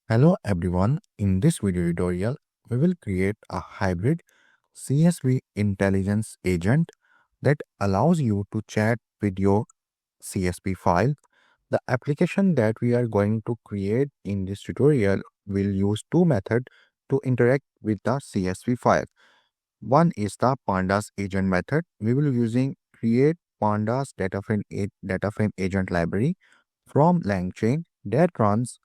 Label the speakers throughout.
Speaker 1: Hello everyone, in this video tutorial, we will create a hybrid CSV intelligence agent that allows you to chat with your CSV file. The application that we are going to create in this tutorial will use two methods to interact with the CSV file. One is the Pandas Agent method. We will be using create Pandas data frame agent library from LangChain that runs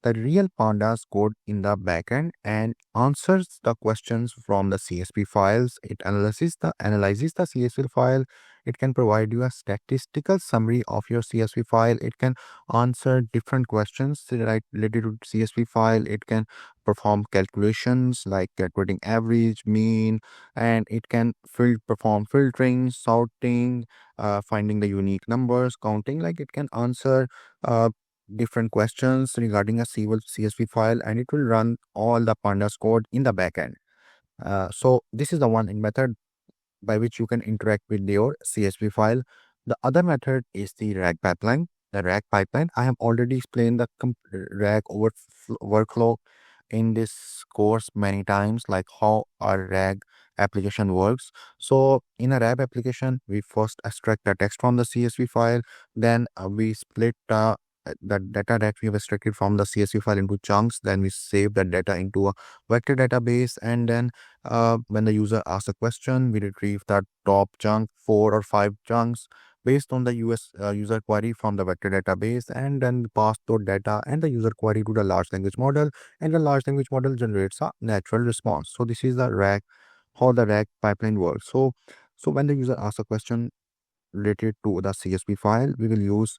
Speaker 1: the real pandas code in the backend and answers the questions from the CSV files. It analyzes the CSV file. It can provide you a statistical summary of your CSV file. It can answer different questions related to CSV file. It can perform calculations like calculating average, mean, and it can perform filtering, sorting, finding the unique numbers, counting. Like it can answer uh, different questions regarding a CSV file, and it will run all the pandas code in the backend. So this is the one method by which you can interact with your CSV file. The other method is the RAG pipeline. The RAG pipeline, I have already explained the RAG workflow in this course many times, like how a RAG application works. So in a RAG application, we first extract the text from the CSV file, then we split the data that we have extracted from the CSV file into chunks, then we save that data into a vector database, and then when the user asks a question, we retrieve that top chunk, 4 or 5 chunks based on the user query from the vector database, and then pass those data and the user query to the large language model, and the large language model generates a natural response. So this is the RAG, how the RAG pipeline works. So when the user asks a question related to the CSV file, we will use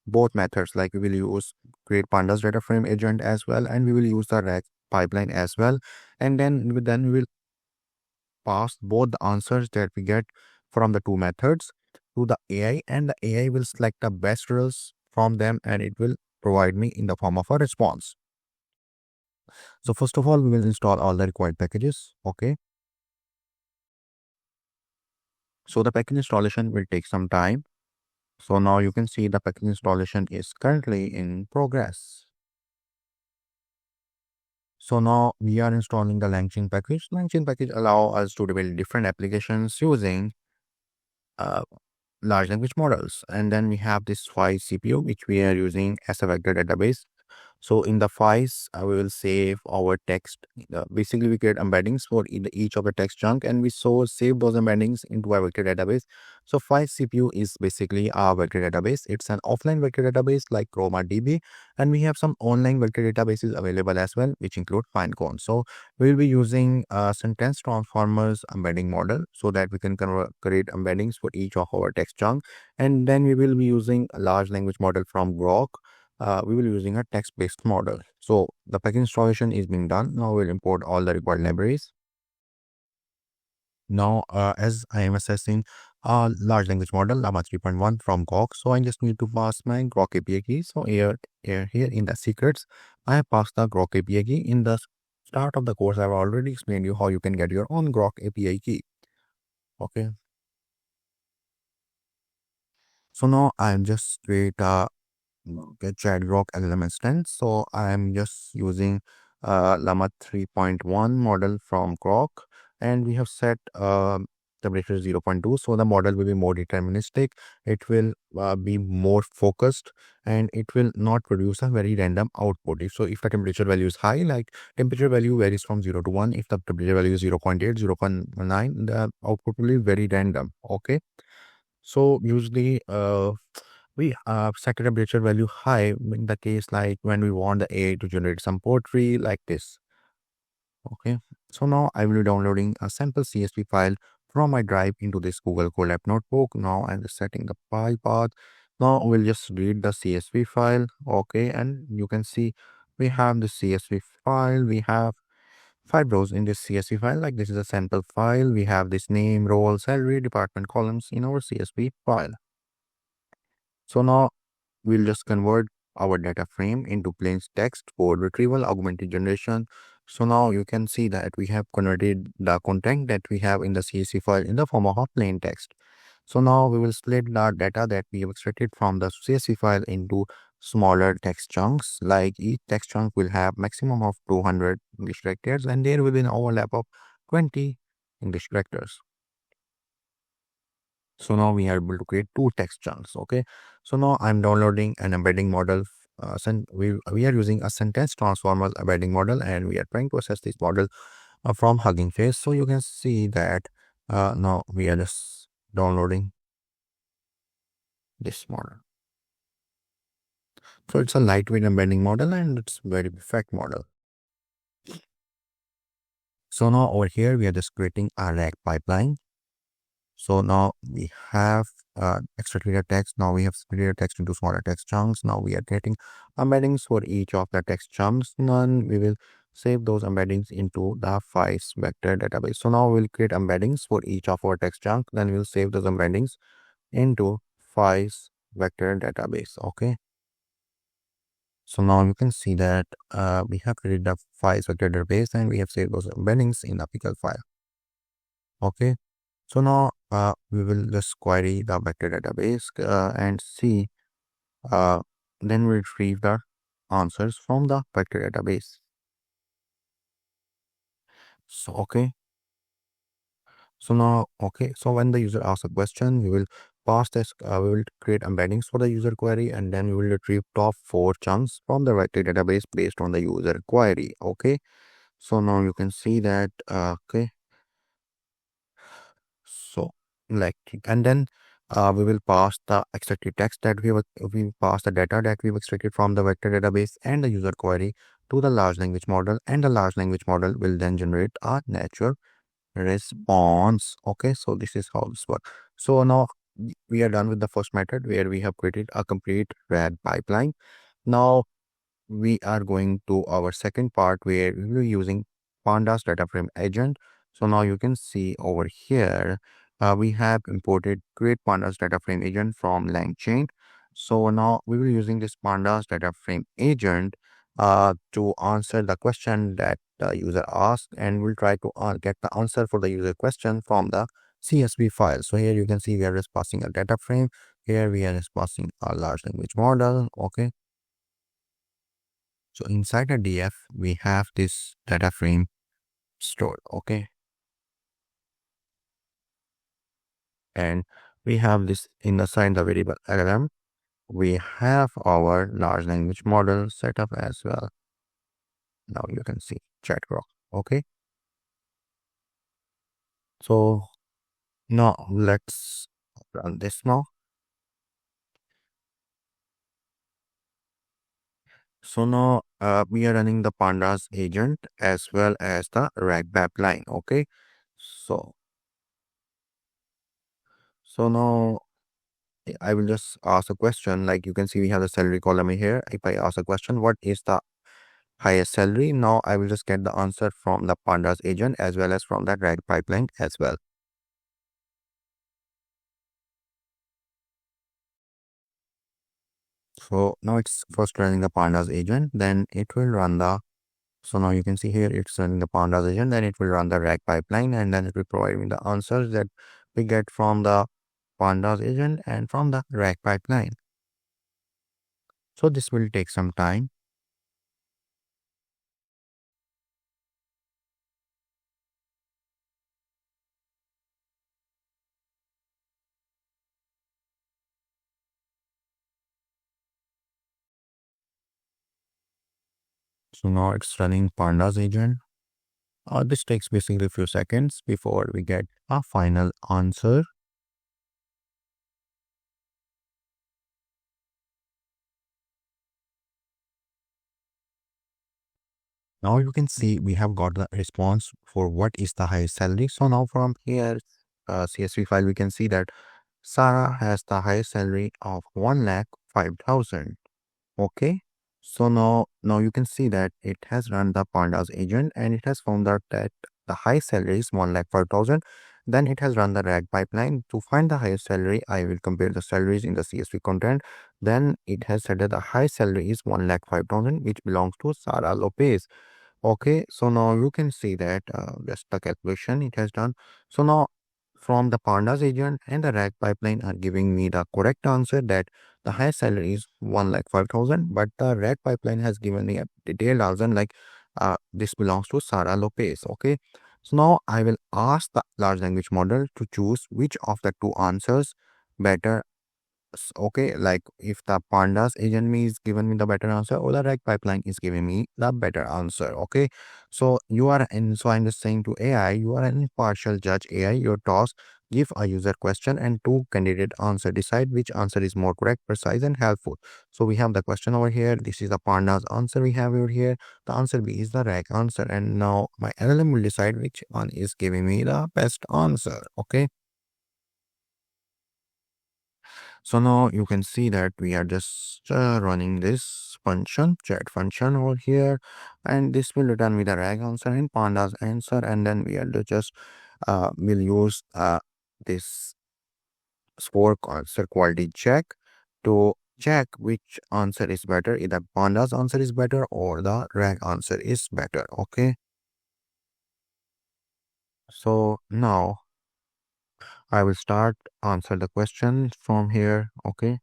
Speaker 1: both methods. Like we will use create pandas data frame agent as well, and we will use the RAG pipeline as well, and then we will pass both the answers that we get from the two methods to the AI, and the AI will select the best results from them, and it will provide me in the form of a response. So first of all, we will install all the required packages. Okay, so the package installation will take some time. So now you can see the package installation is currently in progress. So now we are installing the LangChain package. LangChain package allow us to build different applications using uh, large language models. And then we have this FICE CPU, which we are using as a vector database. So in the FICE, we will save our text. Basically, we create embeddings for each of the text chunk, and we save those embeddings into a vector database. So FICE CPU is basically our vector database. It's an offline vector database like DB, and we have some online vector databases available as well, which include Pinecone. So we'll be using sentence transformers embedding model so that we can create embeddings for each of our text chunk, and then we will be using a large language model from Grok. We will be using a text-based model. So the package installation is being done. Now we'll import all the required libraries. Now, as I am assessing a large language model, Llama 3.1 from Grok, so I just need to pass my Grok API key. So here in the secrets, I have passed the Grok API key. In the start of the course, I've already explained you how you can get your own Grok API key. Okay. So now I'm just create a get Grok LLM instance. So I'm just using Llama 3.1 model from Grok, and we have set temperature 0.2. So the model will be more deterministic. It will be more focused, and it will not produce a very random output. If the temperature value is high, like temperature value varies from 0 to 1. If the temperature value is 0.8, 0.9, the output will be very random. Okay. So usually we set a temperature value high in the case like when we want the AI to generate some poetry like this. Okay. So now I will be downloading a sample CSV file from my drive into this Google Colab notebook. Now I'm just setting the file path. Now we'll just read the CSV file. Okay. And you can see we have the CSV file. We have 5 rows in this CSV file. Like this is a sample file. We have this name, role, salary, department columns in our CSV file. So now we'll just convert our data frame into plain text for retrieval augmented generation. So now you can see that we have converted the content that we have in the CSV file in the form of a plain text. So now we will split the data that we have extracted from the CSV file into smaller text chunks. Like each text chunk will have maximum of 200 English characters, and there will be an overlap of 20 English characters. So now we are able to create two text chunks. Okay. So now I'm downloading an embedding model. We are using a sentence transformer embedding model, and we are trying to assess this model from Hugging Face. So you can see that now we are just downloading this model. So it's a lightweight embedding model, and it's very perfect model. So now over here we are just creating a RAG pipeline. So now we have extracted the text. Now we have split the text into smaller text chunks. Now we are creating embeddings for each of the text chunks. Then we will save those embeddings into the files vector database. So now we'll create embeddings for each of our text chunk. Then we'll save those embeddings into files vector database. Okay. So now you can see that we have created the files vector database, and we have saved those embeddings in the pickle file. Okay. So now we will just query the vector database and see, then we retrieve the answers from the vector database. So, okay. So now, okay. So when the user asks a question, we will pass this, we will create embeddings for the user query, and then we will retrieve top 4 chunks from the vector database based on the user query. Okay. So now you can see that, okay. So like, and then we will pass the extracted text that we pass the data that we've extracted from the vector database and the user query to the large language model, and the large language model will then generate a natural response. Okay, so this is how this works. So now we are done with the first method where we have created a complete RAG pipeline. Now we are going to our second part where we will be using Pandas data frame agent. So now you can see over here, we have imported create Pandas data frame agent from LangChain. So now we will be using this Pandas data frame agent to answer the question that the user asked, and we'll try to get the answer for the user question from the CSV file. So here you can see we are just passing a data frame. Here we are just passing a large language model. Okay. So inside a DF, we have this data frame stored. Okay. And we have this inside the variable LLM. We have our large language model set up as well. Now you can see chat grok. Okay. So now let's run this now. So now we are running the Pandas agent as well as the RAG pipeline. Okay. So now I will just ask a question. Like you can see, we have the salary column here. If I ask a question, what is the highest salary? Now I will just get the answer from the Pandas agent as well as from that RAG pipeline as well. So now it's first running the Pandas agent, then it will run the, so now you can see here it's running the Pandas agent, then it will run the RAG pipeline, and then it will provide me the answers that we get from the Pandas agent and from the RAG pipeline. So this will take some time. So now it's running Pandas agent. This takes basically a few seconds before we get a final answer. Now you can see we have got the response for what is the highest salary. So now from here, CSV file, we can see that Sarah has the highest salary of 1,05,000. Okay. So now you can see that it has run the Pandas agent, and it has found out that the high salary is 1,05,000. Then it has run the RAG pipeline to find the highest salary. I will compare the salaries in the CSV content. Then it has said that the high salary is 1,05,000, which belongs to Sarah Lopez. Okay, so now you can see that just the calculation it has done. So now from the Pandas agent and the RAG pipeline are giving me the correct answer that the highest salary is 1,05,000, but the RAG pipeline has given me a detailed answer like this belongs to Sarah Lopez. Okay, so now I will ask the large language model to choose which of the two answers better. Okay, like if the Pandas agent me is given me the better answer or the RAG pipeline is giving me the better answer. Okay, so you are in, so I'm just saying to AI, you are an impartial judge. AI, your task: give a user question and two candidate answer, decide which answer is more correct, precise and helpful. So we have the question over here, this is the Pandas answer we have over here, the answer B is the RAG answer, and now my LLM will decide which one is giving me the best answer. Okay, so now you can see that we are just running this function, chat function over here, and this will return with the RAG answer and Pandas answer, and then we are just will use this score answer quality check to check which answer is better, either Pandas answer is better or the RAG answer is better. Okay, so now I will start answer the question from here. Okay,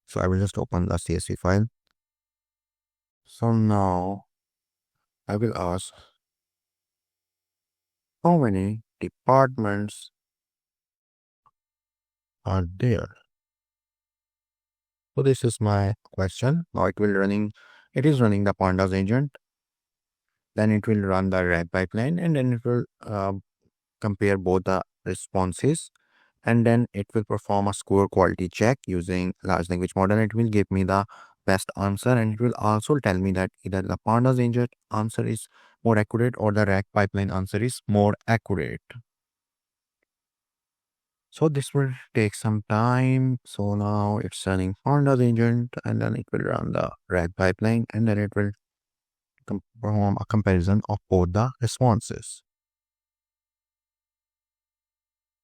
Speaker 1: so I will just open the CSV file. So now I will ask how many departments are there. So this is my question. Now it is running the Pandas agent. Then it will run the RAG pipeline, and then it will compare both the responses, and then it will perform a score quality check using large language model. It will give me the best answer, and it will also tell me that either the Pandas agent answer is more accurate or the RAG pipeline answer is more accurate. So this will take some time. So now it's running Pandas agent, and then it will run the RAG pipeline, and then it will perform a comparison of both the responses.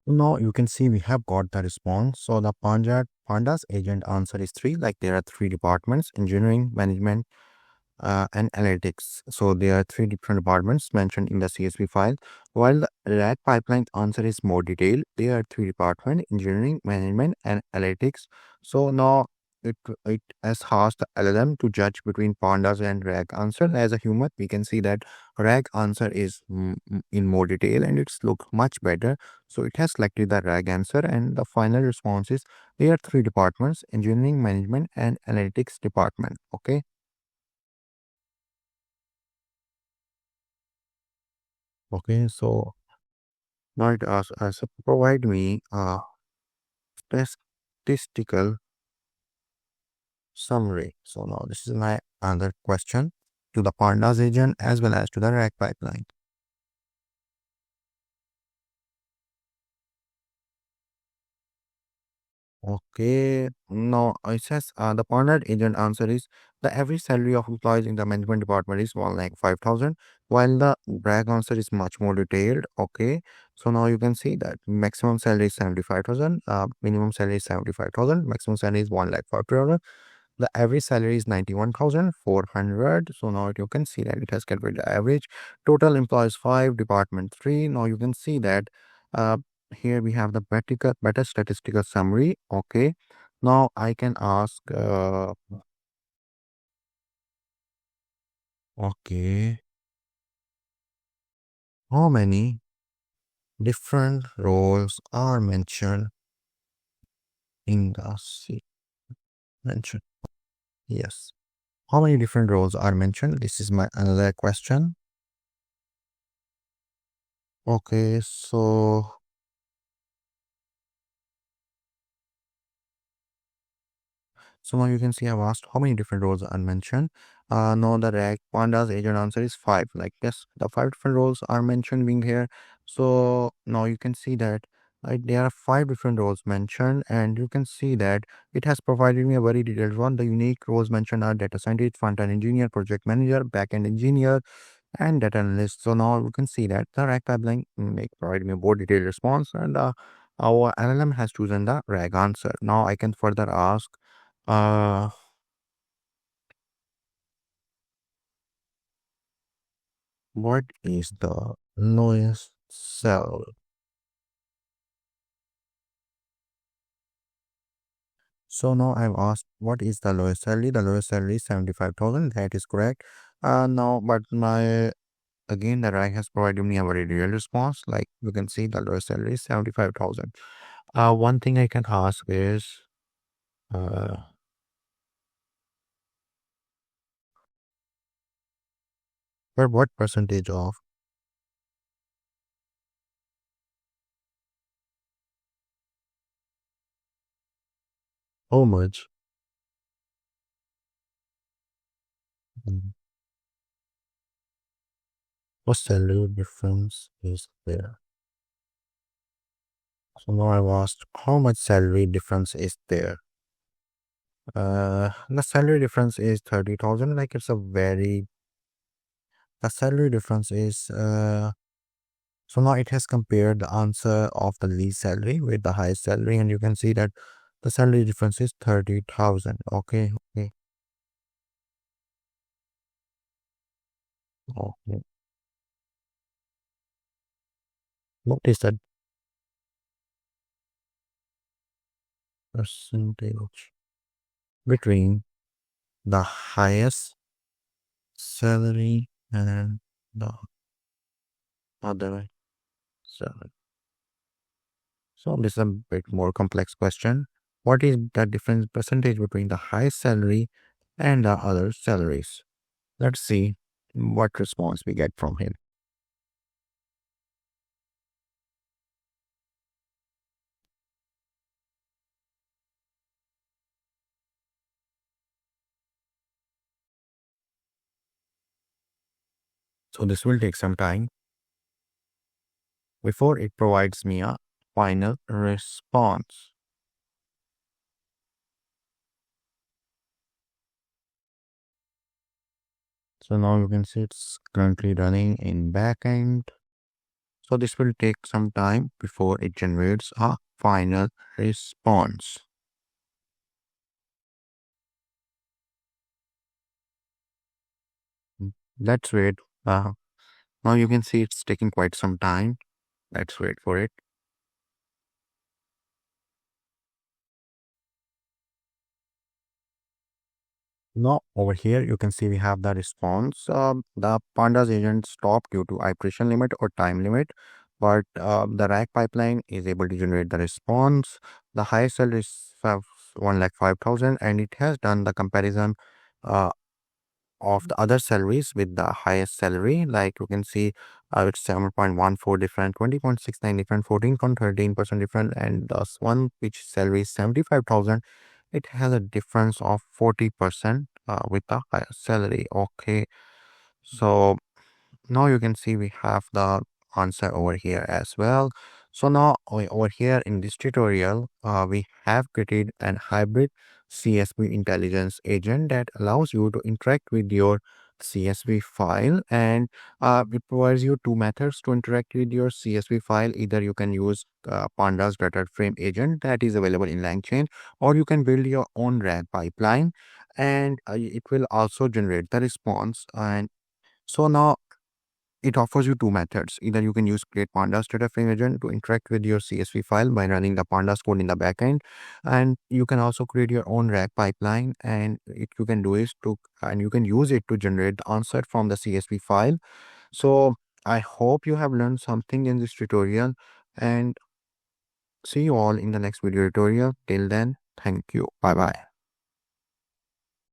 Speaker 1: Now you can see we have got the response. So the Pandas agent answer is three. Like there are three departments: engineering, management, and analytics. So there are three different departments mentioned in the CSV file. While the RAG pipeline answer is more detailed, there are three departments: engineering, management, and analytics. So now it has asked the LLM to judge between Pandas and RAG answer. As a human, we can see that RAG answer is in more detail and it's look much better. So it has selected the RAG answer, and the final response is there are three departments: engineering, management, and analytics department. Okay. Okay, so now it asks us to provide me a statistical summary. So now this is my other question to the Pandas agent as well as to the RAG pipeline. Okay, now it says the Pandas agent answer is the average salary of employees in the management department is 1,05,000, while the RAG answer is much more detailed. Okay, so now you can see that maximum salary is 75,000, minimum salary is 75,000, maximum salary is 1,05,000. The average salary is 91,400. So now you can see that it has calculated the average. Total employees 5, department 3. Now you can see that uh, here we have the better statistical summary. Okay. Now I can ask, okay, how many different roles are mentioned in the mentioned? Yes. How many different roles are mentioned? This is my another question. Okay, so now you can see I've asked how many different roles are mentioned. No, the RAG Pandas agent answer is five. Like yes, the five different roles are mentioned being here. So now you can see that there are five different roles mentioned, and you can see that it has provided me a very detailed one. The unique roles mentioned are data scientist, front-end engineer, project manager, back-end engineer, and data analyst. So now you can see that the RAG pipeline provide me a more detailed response, and our LLM has chosen the RAG answer. Now I can further ask. Uh, what is the lowest cell. So now I've asked what is the lowest salary? The lowest salary is 75,000. That is correct. Now, but my again the rank has provided me a very real response. Like you can see, the lowest salary is 75,000. One thing I can ask is, uh, but what percentage of how much? mm, What salary difference is there? So now I've asked how much salary difference is there? The salary difference is 30,000. Like it's a very the salary difference is so now it has compared the answer of the least salary with the highest salary, and you can see that the salary difference is 30,000. Okay, okay, okay. What is the percentage between the highest salary and the other salary? So this is a bit more complex question. What is the difference percentage between the highest salary and the other salaries? Let's see what response we get from him. So this will take some time before it provides me a final response. So now you can see it's currently running in backend. So this will take some time before it generates a final response. Let's wait. Now you can see it's taking quite some time. Let's wait for it. Now over here you can see we have the response. The Pandas agent stopped due to iteration limit or time limit, but the rack pipeline is able to generate the response. The highest salary is 1,05,000, and it has done the comparison uh, of the other salaries with the highest salary. Like you can see, it's 7.14 different, 20.69 different, 14.13% different, and the one which salary is 75,000, it has a difference of 40% with the higher salary. Okay, so now you can see we have the answer over here as well. So now over here in this tutorial, we have created an hybrid CSV intelligence agent that allows you to interact with your CSV file, and it provides you two methods to interact with your CSV file. Either you can use Pandas data frame agent that is available in LangChain, or you can build your own RAG pipeline, and it will also generate the response. And so now it offers you two methods. Either you can use create pandas data frame agent to interact with your CSV file by running the pandas code in the backend, and you can also create your own RAG pipeline, and you can do is to and you can use it to generate the answer from the CSV file. So I hope you have learned something in this tutorial, and see you all in the next video tutorial. Till then, thank you. Bye bye.